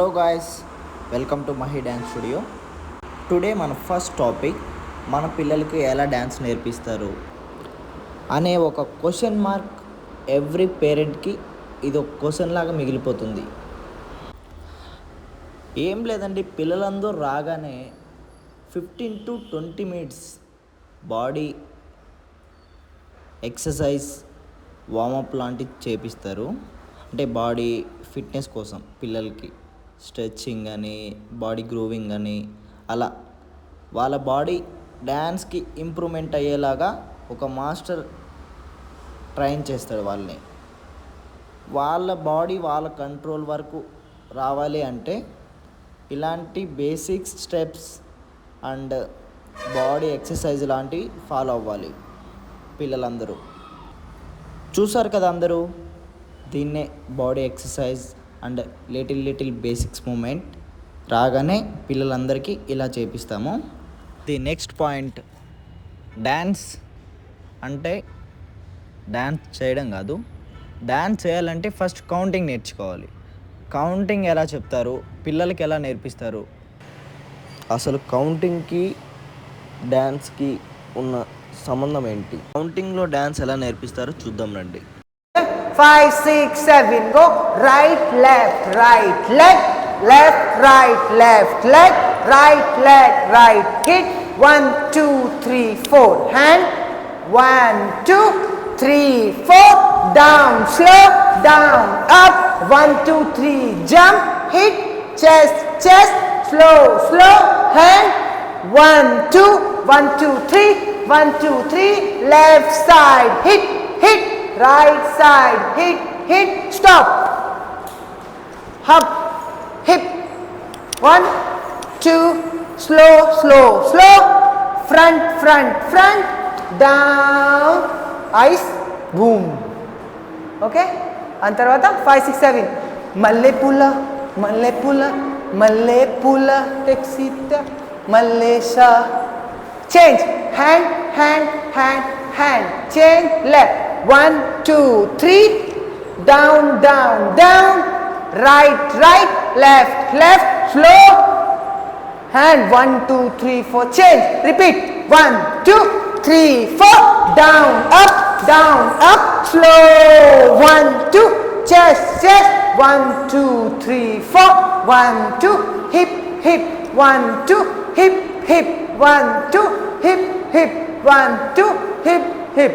Hello guys, welcome to Mahi dance studio. Today మన first topic మన పిల్లలకి ఎలా డ్యాన్స్ నేర్పిస్తారు అనే ఒక క్వశ్చన్ మార్క్ ఎవ్రీ పేరెంట్కి ఇది ఒక క్వశ్చన్ లాగా మిగిలిపోతుంది. ఏం లేదండి, పిల్లలందరూ రాగానే 15 to 20 minutes body exercise warm up లాంటివి చేపిస్తారు. అంటే బాడీ ఫిట్నెస్ కోసం పిల్లలకి స్ట్రెచ్చింగ్ అని, బాడీ గ్రూవింగ్ అని, అలా వాళ్ళ బాడీ డ్యాన్స్కి ఇంప్రూవ్మెంట్ అయ్యేలాగా ఒక మాస్టర్ ట్రైన్ చేస్తాడు వాళ్ళని. వాళ్ళ బాడీ వాళ్ళ కంట్రోల్ వరకు రావాలి అంటే ఇలాంటి basic steps and body exercise లాంటివి ఫాలో అవ్వాలి పిల్లలందరూ. చూసారు కదా అందరూ, దీన్నే body exercise and little basics moment. రాగానే పిల్లలందరికీ ఇలా చేపిస్తాము. ది నెక్స్ట్ పాయింట్, డ్యాన్స్ అంటే డ్యాన్స్ చేయడం కాదు, డ్యాన్స్ చేయాలంటే ఫస్ట్ కౌంటింగ్ నేర్చుకోవాలి. కౌంటింగ్ ఎలా చెప్తారు, పిల్లలకి ఎలా నేర్పిస్తారు, అసలు కౌంటింగ్కి డ్యాన్స్కి ఉన్న సంబంధం ఏంటి, కౌంటింగ్లో డ్యాన్స్ ఎలా నేర్పిస్తారో చూద్దాం రండి. 5, 6, 7, go. Right, left, left, right, leg, right, kick. 1, 2, 3, 4. Hand. 1, 2, 3, 4. Down, slow, down, up. 1, 2, 3, jump, hit, chest, slow, hand. 1, 2, 1, 2, 3, 1, 2, 3. Left side, hit. Right side, hit, stop. Hop, hip. 1, 2, slow. Front, down, eyes, boom. Okay? And tarvata 5, 6, 7. Malle pula, texita, mallesha. Change, hand. Change, left. 1, 2, 3. Down. Right, left, slow. Hand. 1, 2, 3, 4. Change. Repeat. 1, 2, 3, 4. Down, up, slow. 1, 2. Chest. 1, 2, 3, 4. 1, 2. Hip. 1, 2. Hip. 1, 2. Hip. 1, 2. Hip.